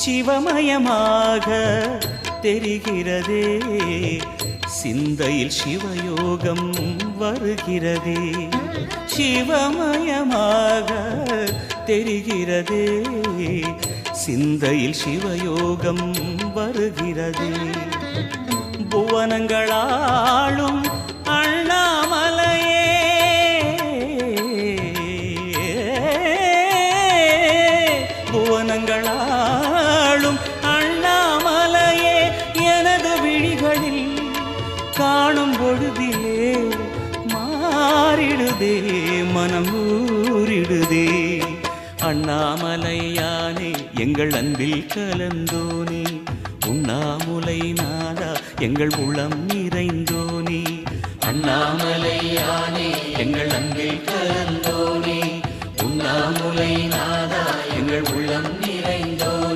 சிவமயமாக தெரிகிறதே, சிந்தையில் சிவயோகம் வருகிறதே. சிவமயமாக தெரிகிறதே, சிந்தையில் சிவயோகம் வருகிறதே. புவனங்களாளும் அண்ணாமலையே, புவனங்களாளும் அண்ணாமலையே, எனது விழிகளில் காணும் பொழுதிலே மாறிடுதே, மனம் ஊறிடுதே. அண்ணாமலையானே எங்கள் அன்பில் கலந்தோனே, உண்ணாமுலை நாதா எங்கள் உளம் நிறைந்தோனே. அண்ணாமலையானே எங்கள் அன்பில் கலந்தோனே, உண்ணாமுலை நாதா எங்கள் உள்ளம்